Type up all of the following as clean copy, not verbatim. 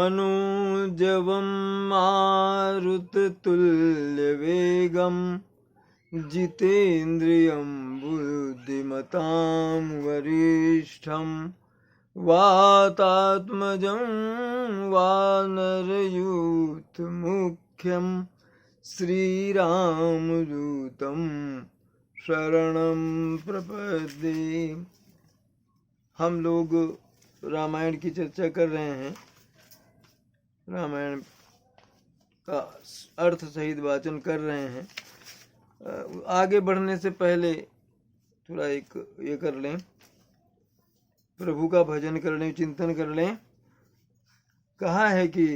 मनोजवं मारुततुल्यवेगं जितेन्द्रियं बुद्धिमतां वरिष्ठं वातात्मजं वानरयूथमुख्यं श्रीरामदूतं शरणं प्रपद्ये। हम लोग रामायण की चर्चा कर रहे हैं। रामायण का अर्थ सहित वाचन कर रहे हैं। आगे बढ़ने से पहले थोड़ा एक ये कर लें, प्रभु का भजन कर लें, चिंतन कर लें। कहा है कि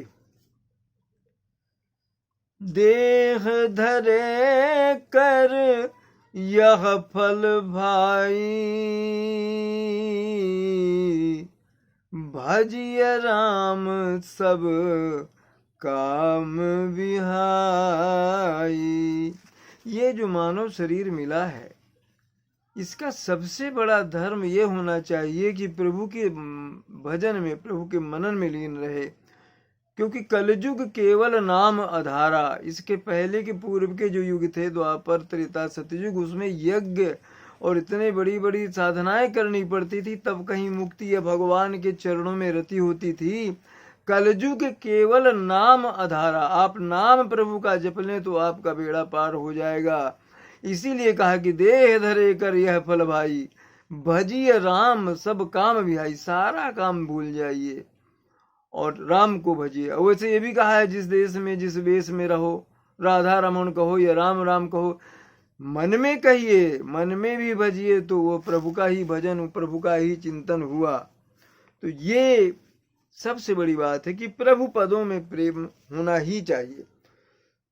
देह धरे कर यह फल भाई, भजिय राम सब काम विहाई। ये जो मानव शरीर मिला है, इसका सबसे बड़ा धर्म ये होना चाहिए कि प्रभु के भजन में, प्रभु के मनन में लीन रहे। क्योंकि कलयुग केवल नाम आधारा। इसके पहले के पूर्व के जो युग थे, द्वापर, त्रेता, सतयुग, उसमें यज्ञ और इतने बड़ी बड़ी साधनाएं करनी पड़ती थी, तब कहीं मुक्ति या भगवान के चरणों में रति होती थी। कलयुग केवल नाम आधारा। आप नाम प्रभु का जप लें तो आपका बेड़ा पार हो जाएगा। इसीलिए कहा कि देह धरे कर यह फल भाई, भजिए राम सब काम विहाई। सारा काम भूल जाइए और राम को भजिए। वैसे ये भी कहा है, जिस देश में जिस वेश में रहो, राधा रमन कहो या राम राम कहो, मन में कहिए, मन में भी भजिए, तो वो प्रभु का ही भजन, प्रभु का ही चिंतन हुआ। तो ये सबसे बड़ी बात है कि प्रभु पदों में प्रेम होना ही चाहिए।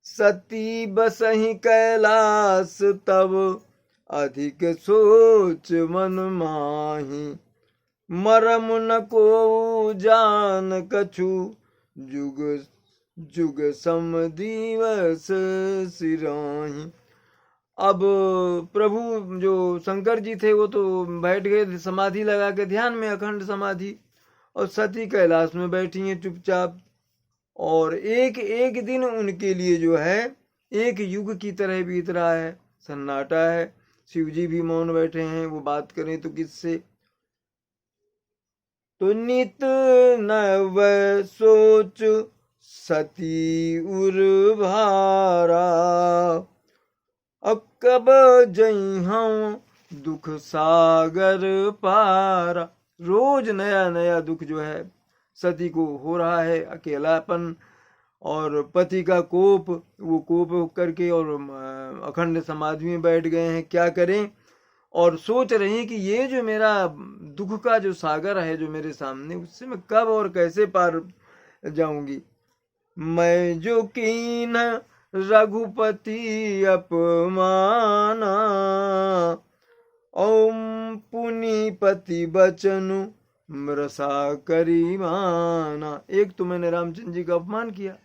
सती बसहि कैलास तब अधिक सोच मन माही, मरम न को जान कछु जुग जुग सम दिवस सिराही। अब प्रभु जो शंकर जी थे वो तो बैठ गए समाधि लगा के ध्यान में, अखंड समाधि, और सती कैलाश में बैठी हैं चुपचाप। और एक एक दिन उनके लिए जो है एक युग की तरह बीत रहा है, सन्नाटा है। शिव जी भी मौन बैठे हैं, वो बात करें तो किससे। तो नित नव सोच सती उर भारा, अब कब जइहूं दुख सागर पारा। रोज नया नया दुख जो है सती को हो रहा है, अकेलापन और पति का कोप। वो कोप करके और अखंड समाधि में बैठ गए हैं, क्या करें। और सोच रहे हैं कि ये जो मेरा दुख का जो सागर है जो मेरे सामने, उससे मैं कब और कैसे पार जाऊंगी। मैं जो कीन रघुपति अपमाना, ओम पुनीपति बचनु मृषा करी माना। एक तो मैंने रामचंद्र जी का अपमान किया,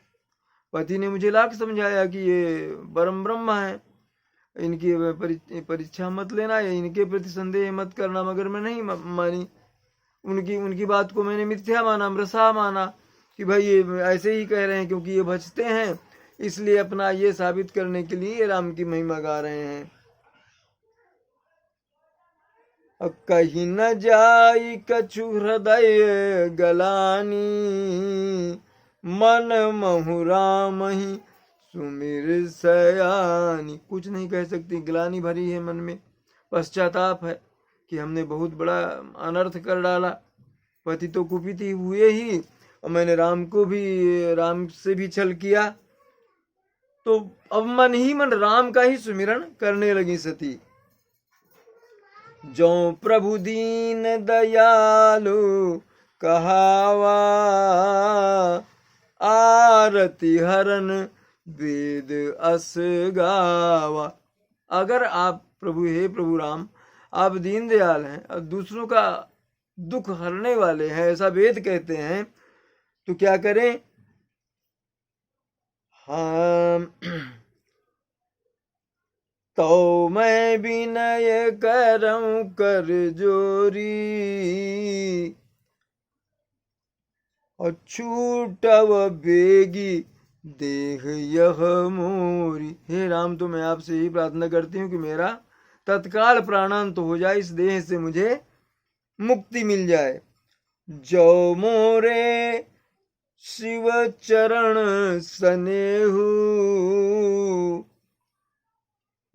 पति ने मुझे लाख समझाया कि ये परम ब्रह्म है, इनकी परीक्षा मत लेना या इनके प्रति संदेह मत करना, मगर मैं नहीं मानी। उनकी बात को मैंने मिथ्या माना, मृषा माना कि भाई ये ऐसे ही कह रहे हैं क्योंकि ये बचते हैं, इसलिए अपना ये साबित करने के लिए राम की महिमा गा रहे हैं। कहीं न जाई कछु हृदय गलानी, मन महु राम ही सुमिर सयानी। कुछ नहीं कह सकती, ग्लानी भरी है मन में, पश्चाताप है कि हमने बहुत बड़ा अनर्थ कर डाला। पति तो कुपित ही हुए ही, और मैंने राम से भी छल किया। तो अब मन ही मन राम का ही सुमिरन करने लगी सती। जो प्रभु दीन दयालु कहावा, आरती हरन वेद अस गावा। अगर आप प्रभु, हे प्रभु राम, आप दीन दयाल हैं और दूसरों का दुख हरने वाले हैं, ऐसा वेद कहते हैं, तो क्या करें। हाँ, तो मैं विनय करऊं कर जोरी, अछूटव बेगी देह यह मोरी। हे राम, तो मैं आपसे यही प्रार्थना करती हूँ कि मेरा तत्काल प्राणांत हो जाए, इस देह से मुझे मुक्ति मिल जाए। जो मोरे शिव चरण सनेहु,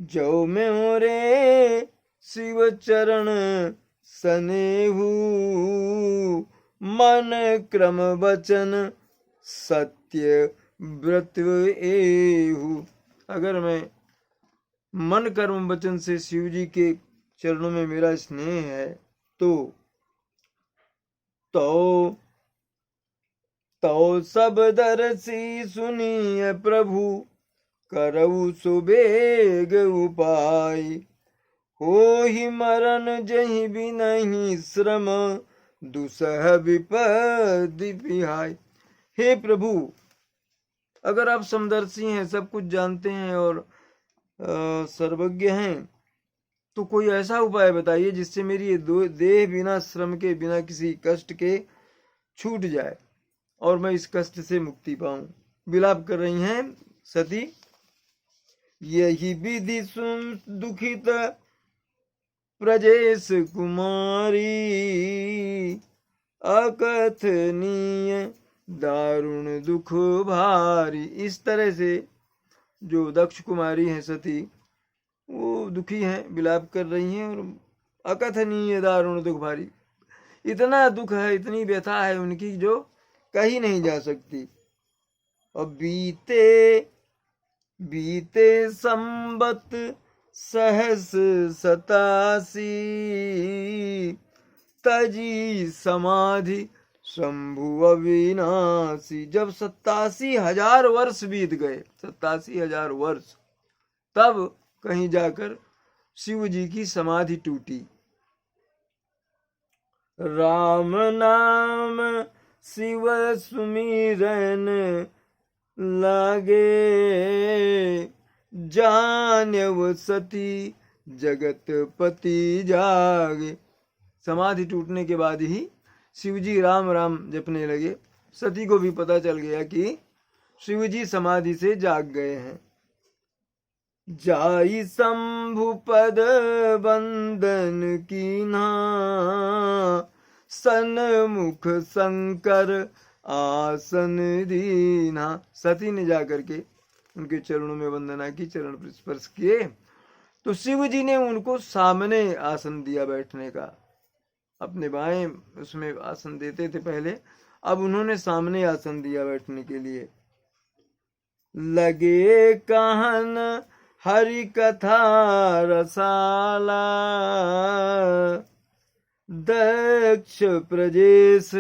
जो मोरे शिव चरण सनेहु, मन क्रम वचन सत्य व्रत एहु। अगर मैं मन कर्म वचन से शिव जी के चरणों में मेरा स्नेह है तो सब दर्शी सुनिए प्रभु, करऊ सुबेग उपाय। हो ही मरण जहि भी नहीं श्रम, दुसह विपद पिहाय। हे प्रभु, अगर आप समदर्शी हैं, सब कुछ जानते हैं और सर्वज्ञ हैं, तो कोई ऐसा उपाय बताइए जिससे मेरी ये देह बिना श्रम के, बिना किसी कष्ट के छूट जाए और मैं इस कष्ट से मुक्ति पाऊं। विलाप कर रही हैं सती। यही विधि सुन दुखित प्रजेश कुमारी, अकथनीय दारुण दुख भारी। इस तरह से जो दक्ष कुमारी हैं सती, वो दुखी हैं, विलाप कर रही हैं और अकथनीय दारुण दुख भारी, इतना दुख है, इतनी व्यथा है उनकी जो कही नहीं जा सकती। और बीते संबत सहस 87, तजी समाधि शंभु अविनाशी। जब 87,000 वर्ष बीत गए, 87,000 वर्ष, तब कहीं जाकर शिव जी की समाधि टूटी। राम नाम शिव सुमिरन लागे, जान्यव सती जगत पति जागे। समाधि टूटने के बाद ही शिव जी राम राम जपने लगे। सती को भी पता चल गया कि शिव जी समाधि से जाग गए हैं। जाई शंभु पद बंदन कीन्हा, सन्मुख शंकर आसन दीना। सती ने जाकर के उनके चरणों में वंदना की, चरण स्पर्श किए, तो शिव जी ने उनको सामने आसन दिया बैठने का। अपने बाएं उसमें आसन देते थे पहले, अब उन्होंने सामने आसन दिया बैठने के लिए। लगे कहन हरि कथा रसाला, दक्ष प्रजेश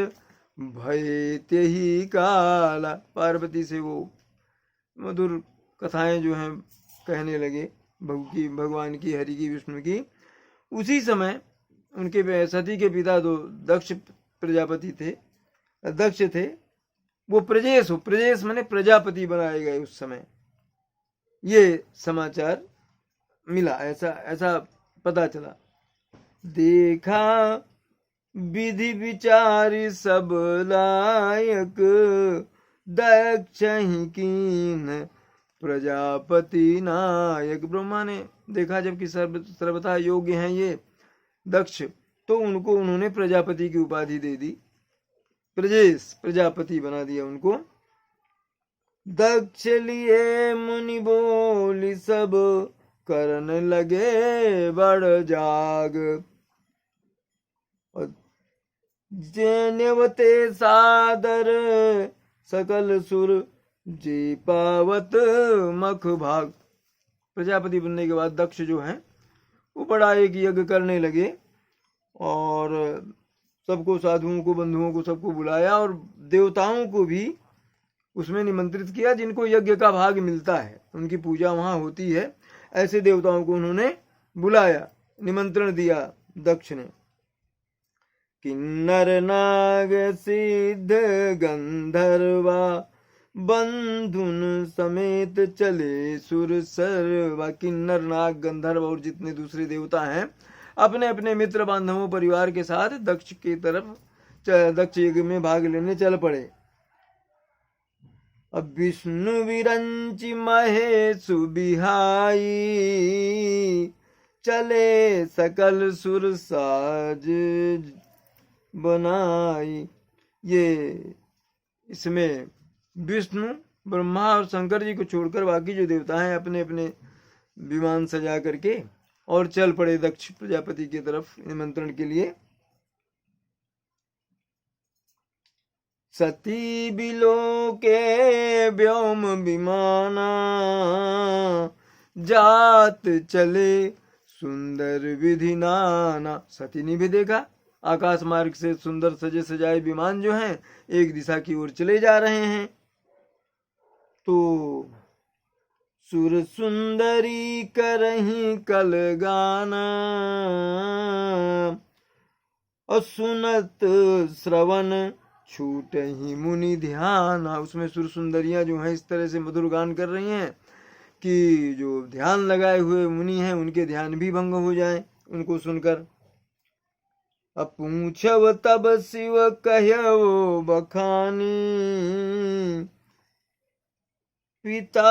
भय त्यही काला। पार्वती से वो मधुर कथाएं जो हैं कहने लगे भगवान की, हरि की, विष्णु की। उसी समय उनके सती के पिता दो दक्ष प्रजापति थे, दक्ष थे, वो प्रजेश माने प्रजापति बनाए गए उस समय। ये समाचार मिला, ऐसा पता चला। देखा विधि विचारी सब लायक, दक्ष ही कीन प्रजापति नायक। ब्रह्मा ने देखा जबकि सर्वथा योग्य हैं ये दक्ष, तो उनको उन्होंने प्रजापति की उपाधि दे दी, प्रजापति बना दिया उनको। दक्ष लिए मुनि बोली सब, करन लगे बड़ जाग। जेन्यवते सादर सकल सुर, जी पावत मख भाग। प्रजापति बनने के बाद दक्ष जो हैं वो बड़ा एक यज्ञ करने लगे और सबको, साधुओं को, बंधुओं को, सबको बुलाया और देवताओं को भी उसमें निमंत्रित किया जिनको यज्ञ का भाग मिलता है, उनकी पूजा वहां होती है। ऐसे देवताओं को उन्होंने बुलाया, निमंत्रण दिया दक्ष ने। किन्नर नाग सिद्ध गंधर्वा, बंधुन समेत चले सुर सर्वा। किन्नर नाग गंधर्व और जितने दूसरे देवता हैं अपने अपने मित्र बांधवों परिवार के साथ दक्ष की तरफ दक्ष यज्ञ में भाग लेने चल पड़े। अब विष्णु विरंचि महेशु बिहाई, चले सकल सुर साज बनाई। ये इसमें विष्णु, ब्रह्मा और शंकर जी को छोड़कर बाकी जो देवता हैं अपने अपने विमान सजा करके और चल पड़े दक्ष प्रजापति की तरफ निमंत्रण के लिए। सती बिलो के व्योम विमाना, जात चले सुंदर विधि नाना। सती ने भी देखा आकाश मार्ग से सुंदर सजे सजाए विमान जो हैं एक दिशा की ओर चले जा रहे हैं। तो सुर सुंदरी करही कल गाना, और सुनत श्रवण छूट ही मुनि ध्यान। उसमें सुर सुंदरियां जो हैं इस तरह से मधुर गान कर रही हैं कि जो ध्यान लगाए हुए मुनि हैं उनके ध्यान भी भंग हो जाए उनको सुनकर। अब पूछव तब शिव कहो बखानी, पिता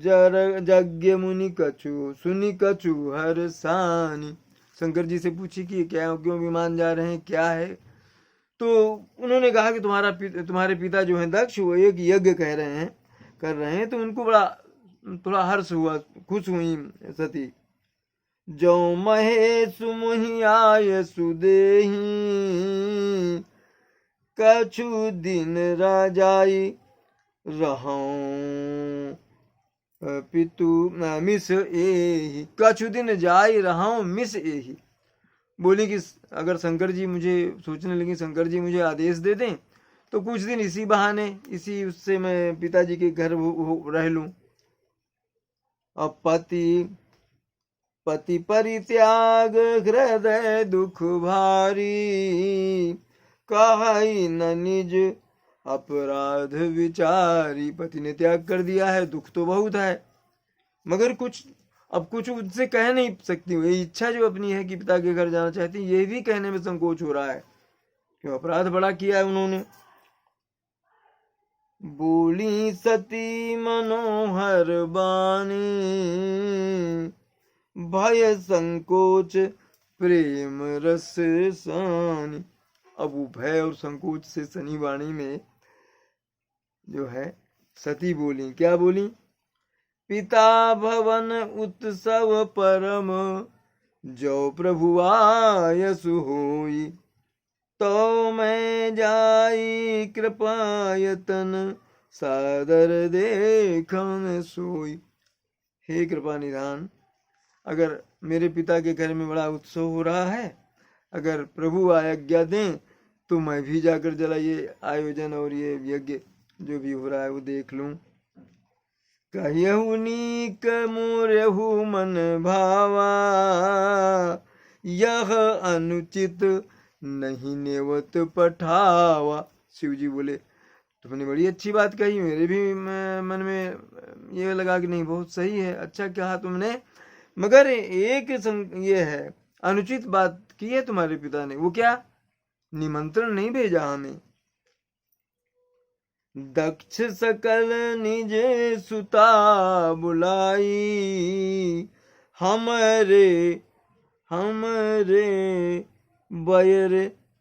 यज्ञ मुनि कछु सुनि कछु हरसानी। शंकर जी से पूछी कि क्या क्यों विमान जा रहे हैं, क्या है? तो उन्होंने कहा कि तुम्हारे पिता जो हैं दक्ष वो एक यज्ञ कर रहे हैं। तो उनको बड़ा थोड़ा हर्ष हुआ, खुश हुई सती। जो महेशु मुहि आय सुदेही, कछु दिन राजाई रहूं पितु मिस एही। कछु दिन जाई रहूं मिस एही। बोली कि अगर शंकर जी मुझे सोचने लगी शंकर जी मुझे आदेश दे दें तो कुछ दिन इसी बहाने इसी उससे मैं पिताजी के घर रह लूं। अब पति परित्याग हृदय दुख भारी, कहाई न निज अपराध विचारी। पति ने त्याग कर दिया है, दुख तो बहुत है, मगर कुछ उससे कह नहीं सकती हूँ। ये इच्छा जो अपनी है कि पिता के घर जाना चाहती, ये भी कहने में संकोच हो रहा है क्यों अपराध बड़ा किया है उन्होंने। बोली सती मनोहर बानी, भय संकोच प्रेम रस सानी। अब वो भय और संकोच से सनी वाणी में जो है सती बोली, क्या बोली? पिता भवन उत्सव परम, जो प्रभु आयसु होई, तो मैं जाई कृपायतन, सादर देखन सोई। हे कृपा निधान, अगर मेरे पिता के घर में बड़ा उत्सव हो रहा है, अगर प्रभु आज्ञा दें तो मैं भी जाकर जरा ये आयोजन और ये यज्ञ जो भी हो रहा है वो देख लूं। कहु नीक मोरेहु मन भावा, यह अनुचित नहीं नेवत पठावा। शिव जी बोले तुमने बड़ी अच्छी बात कही, मेरे भी मन में ये लगा कि नहीं बहुत सही है, अच्छा कहा तुमने, मगर एक ये है अनुचित बात की है तुम्हारे पिता ने। वो क्या? निमंत्रण नहीं भेजा हमें। दक्ष सकल निज सुता बुलाई, हमरे बैर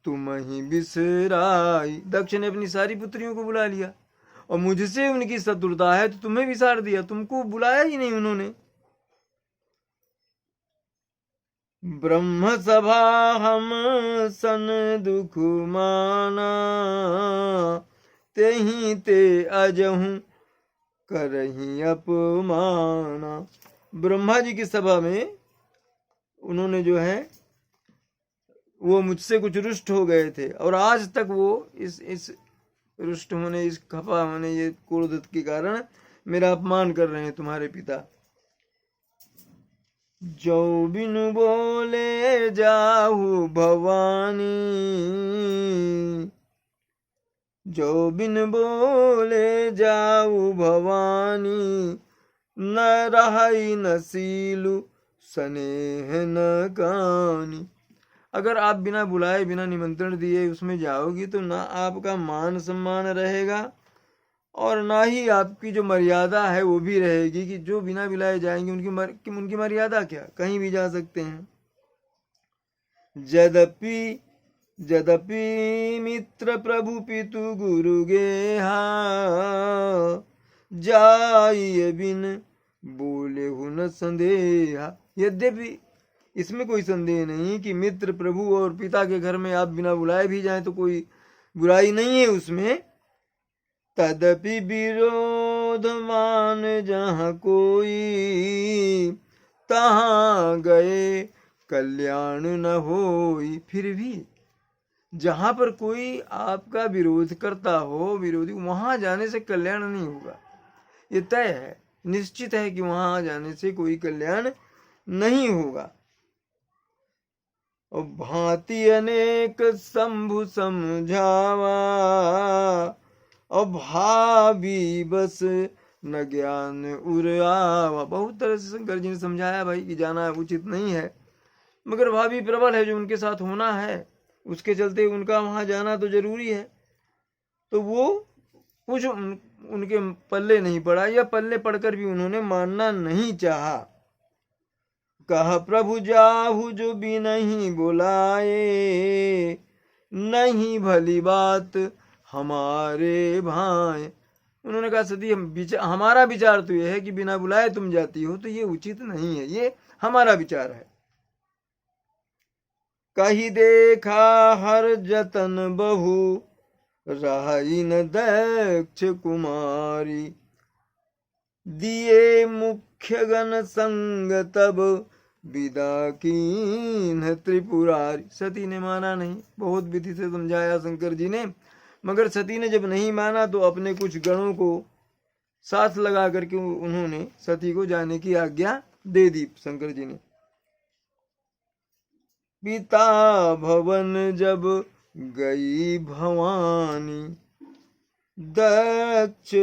तुम ही बिसराई। दक्ष ने अपनी सारी पुत्रियों को बुला लिया और मुझसे उनकी शत्रुता है तो तुम्हें विसार दिया, तुमको बुलाया ही नहीं उन्होंने। ब्रह्म सभा हम सन दुख माना, तेहि ते अजहूं करही अपमाना। ब्रह्मा जी की सभा में उन्होंने जो है वो मुझसे कुछ रुष्ट हो गए थे और आज तक वो इस रुष्ट होने, इस खफा होने, ये क्रोध के कारण मेरा अपमान कर रहे हैं तुम्हारे पिता। जो बिनु बोले जाहु भवानी, जो बिन बोले जाऊ भवानी, न रहाई न सीलु स्नेह न कानी। अगर आप बिना बुलाए बिना निमंत्रण दिए उसमें जाओगी तो ना आपका मान सम्मान रहेगा और ना ही आपकी जो मर्यादा है वो भी रहेगी, कि जो बिना बुलाए जाएंगे उनकी मर्यादा क्या, कहीं भी जा सकते हैं। यद्यपि यद्यपि मित्र प्रभु पितु गुरु गेहा, जाइए बिन बोले हो न संदेहा। यद्यपि इसमें कोई संदेह नहीं कि मित्र प्रभु और पिता के घर में आप बिना बुलाए भी जाएं तो कोई बुराई नहीं है उसमें। तदपि विरोध मान जहाँ कोई, तहाँ गए कल्याण न होई। फिर भी जहां पर कोई आपका विरोध करता हो, विरोधी, वहां जाने से कल्याण नहीं होगा। ये तय है, निश्चित है कि वहां जाने से कोई कल्याण नहीं होगा। और भांति अनेक शंभु समझावा, और भावी बस न ज्ञान उरावा। बहुत तरह से शंकर जी ने समझाया भाई कि जाना उचित नहीं है, मगर भावी प्रबल है, जो उनके साथ होना है उसके चलते उनका वहां जाना तो जरूरी है। तो वो कुछ उनके पल्ले नहीं पड़ा, या पल्ले पड़कर भी उन्होंने मानना नहीं चाहा। कहा प्रभु जाहु जो भी नहीं बुलाए, नहीं भली बात हमारे भाई। उन्होंने कहा सती हमारा विचार तो यह है कि बिना बुलाए तुम जाती हो, तो ये उचित नहीं है, ये हमारा विचार है। कही देखा हर जतन बहु, रही न दक्ष कुमारी। दिए मुख्य गण संग तब, विदा कीन त्रिपुरारी। सती ने माना नहीं, बहुत विधि से समझाया शंकर जी ने, मगर सती ने जब नहीं माना तो अपने कुछ गणों को साथ लगा करके उन्होंने सती को जाने की आज्ञा दे दी शंकर जी ने। पिता भवन जब गई भवानी, दक्ष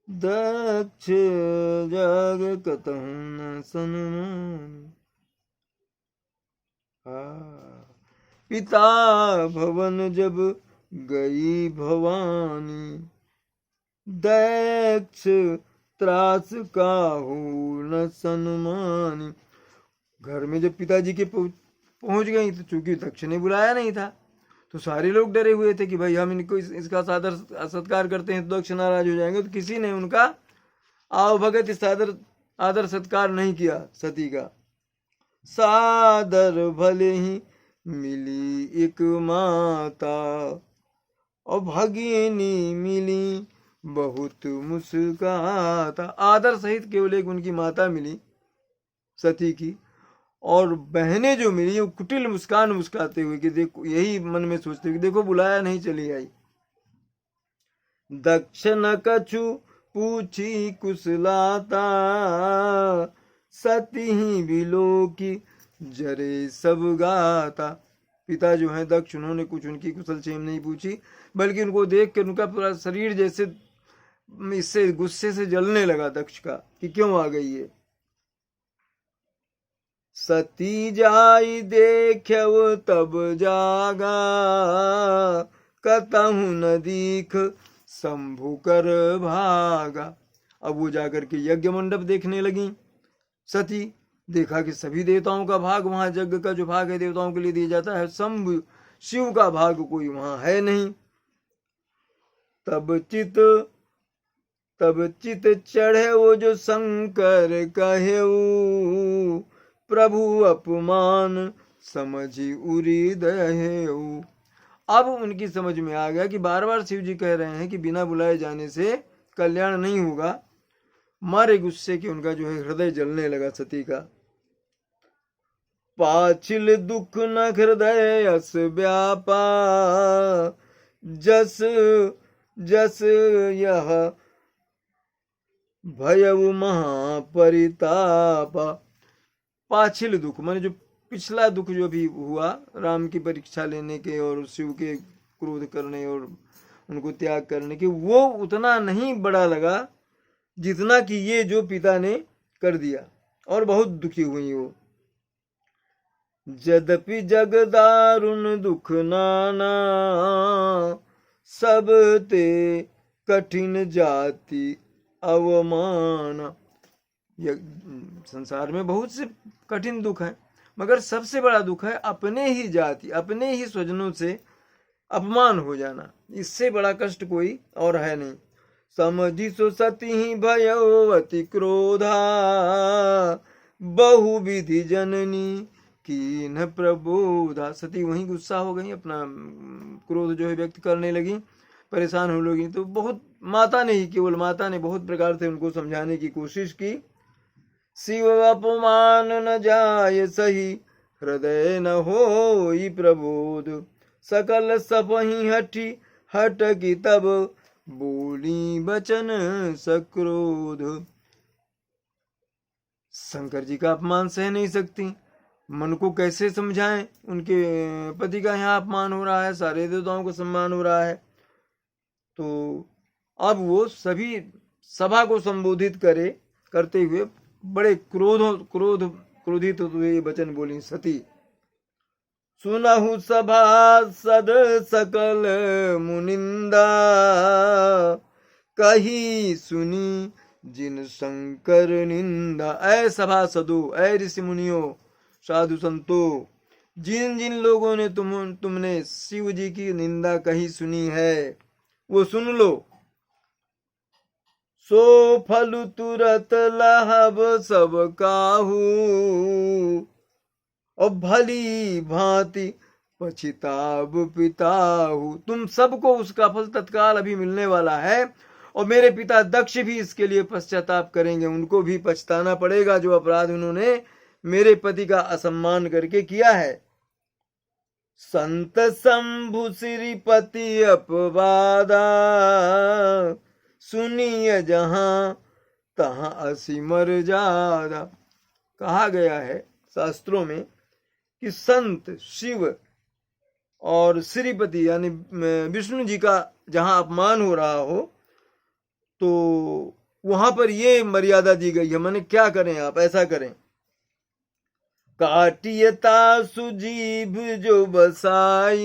दक्ष जग कतहु न सन्मानी। पिता भवन जब गई भवानी, दक्ष त्रास काहू न सन्मानी। घर में जब पिताजी के पहुंच गई तो चूंकि दक्ष ने बुलाया नहीं था तो सारे लोग डरे हुए थे कि भाई हम इनको इसका सादर सत्कार करते हैं तो दक्ष नाराज हो जाएंगे, तो किसी ने उनका आओ भगत इस आदर सत्कार नहीं किया सती का। सादर भले ही मिली एक माता, और भगिनी मिली बहुत मुस्काता। आदर सहित केवल एक उनकी माता मिली सती की, और बहनें जो मिली वो कुटिल मुस्कान मुस्काते हुए कि देखो, यही मन में सोचते कि देखो बुलाया नहीं चली आई। दक्ष न कछु पूछी कुशलाता, सती ही बिलो की जरे सब गाता। पिता जो है दक्ष, उन्होंने कुछ उनकी कुशल क्षेम नहीं पूछी, बल्कि उनको देख कर उनका पूरा शरीर जैसे इससे गुस्से से जलने लगा दक्ष का कि क्यों आ गई है। सती जाई देख्यव तब जागा, कतहु न दीख शंभु कर भागा। अब वो जाकर के यज्ञ मंडप देखने लगी सती, देखा कि सभी देवताओं का भाग, वहां यज्ञ का जो भाग है देवताओं के लिए दिया जाता है, शंभु शिव का भाग कोई वहां है नहीं। तब चित चढ़े वो जो शंकर कहे, प्रभु अपमान समझी उरी दहेऊ। अब उनकी समझ में आ गया कि बार बार शिव जी कह रहे हैं कि बिना बुलाए जाने से कल्याण नहीं होगा। मारे गुस्से के उनका जो है हृदय जलने लगा सती का। पाछिल दुख न हृदय अस व्यापा, जस जस यह भयउ महापरितापा। पाछिल दुख माने जो पिछला दुख जो भी हुआ राम की परीक्षा लेने के और शिव के क्रोध करने और उनको त्याग करने के, वो उतना नहीं बड़ा लगा जितना कि ये जो पिता ने कर दिया, और बहुत दुखी हुई वो। यद्यपि जग दारुण दुख नाना, सब ते कठिन जाति अवमान। संसार में बहुत से कठिन दुख है, मगर सबसे बड़ा दुख है अपने ही जाति, अपने ही स्वजनों से अपमान हो जाना। इससे बड़ा कष्ट कोई और है नहीं। समझि सो सती ही भयवती क्रोधा, बहुविधि जननी कीन प्रबोधा। सती वहीं गुस्सा हो गई, अपना क्रोध जो है व्यक्त करने लगी, परेशान हो लगी। तो बहुत माता ने ही, केवल माता ने बहुत प्रकार से उनको समझाने की कोशिश की। शिव अपमान न जाय सही, हृदय न होई प्रबोध। सकल सपहि हठी हटकी, तब बोली बचन सक्रोध। शंकर जी का अपमान सह नहीं सकती, मन को कैसे समझाएं। उनके पति का यहाँ अपमान हो रहा है, सारे देवताओं को सम्मान हो रहा है। तो अब वो सभी सभा को संबोधित करते हुए बड़े क्रोधित हुए वचन बोली सती। सुनहु सभासद सकल मुनिंदा, कही सुनी जिन शंकर निंदा। ऐ सभासदों, ऐ ऋषि मुनियों, साधु संतों, जिन जिन लोगों ने तुमने शिव जी की निंदा कही सुनी है, वो सुन लो। सो फल तुरत लाभ सब काहू, और भली भांति पछिताब पिताहु। तुम सबको उसका फल तत्काल अभी मिलने वाला है, और मेरे पिता दक्ष भी इसके लिए पश्चाताप करेंगे। उनको भी पछताना पड़ेगा जो अपराध उन्होंने मेरे पति का असम्मान करके किया है। संत शंभु श्रीपति अपवादा, सुनिए जहां तहां असी मर्यादा। कहा गया है शास्त्रों में कि संत शिव और श्रीपति यानी विष्णु जी का जहां अपमान हो रहा हो, तो वहां पर ये मर्यादा दी गई है। माने क्या करें, आप ऐसा करें। काटियता सुजीभ जो बसाई,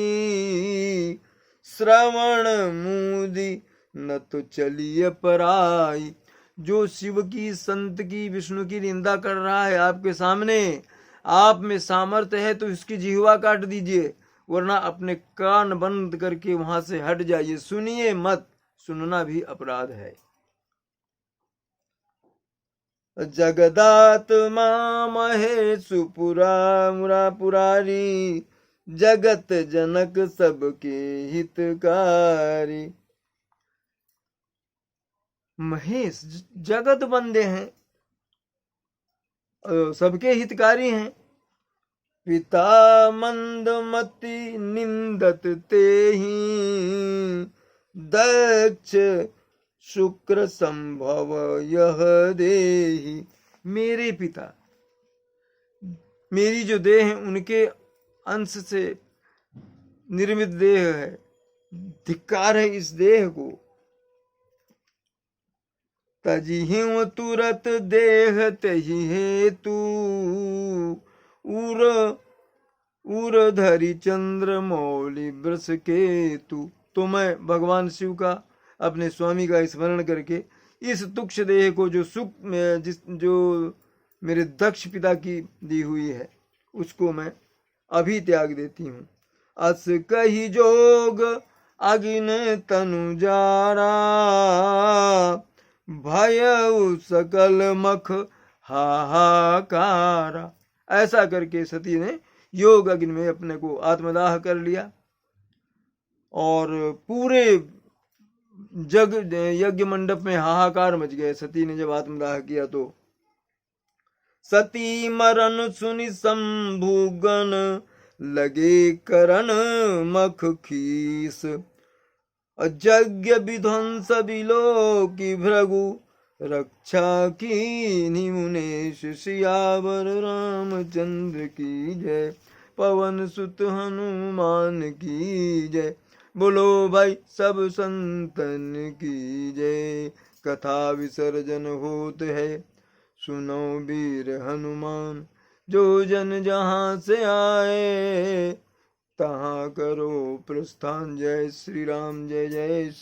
श्रवण मुदी न तो चलिए पराई। जो शिव की, संत की, विष्णु की निंदा कर रहा है आपके सामने, आप में सामर्थ्य है तो इसकी जिह्वा काट दीजिए, वरना अपने कान बंद करके वहां से हट जाइए। सुनिए मत, सुनना भी अपराध है। जगदात्मा महेशु पुरा पुरारी, जगत जनक सबके हितकारी। महेश जगत बंदे हैं, सबके हितकारी हैं। पिता मंदमति निंदत तेहि, दक्ष शुक्र संभव यह देहि। मेरे पिता, मेरी जो देह है उनके अंश से निर्मित देह है, धिक्कार है इस देह को। तजिहिं तुरत देह तहि हेतु, उर धरि चंद्र मौलि वृष केतु। तो मैं भगवान शिव का, अपने स्वामी का स्मरण करके इस तुक्ष देह को जो मेरे दक्ष पिता की दी हुई है, उसको मैं अभी त्याग देती हूँ। अस कही जोग अगिन तनु जारा, भय सकल मख हाहाकारा। ऐसा करके सती ने योग अग्नि में अपने को आत्मदाह कर लिया, और पूरे यज्ञ मंडप में हाहाकार मच गए सती ने जब आत्मदाह किया तो। सती मरण सुनि शंभुगन, लगे करन मख खीस। यज्ञ विध्वंस बिलो की भृगु, रक्षा की मुनेश। सियावर रामचंद्र की जय, पवन सुत हनुमान की जय। बोलो भाई सब संतन की जय। कथा विसर्जन होत है, सुनो वीर हनुमान। जो जन जहाँ से आए तहाँ करो प्रस्थान। जय श्री राम, जय जय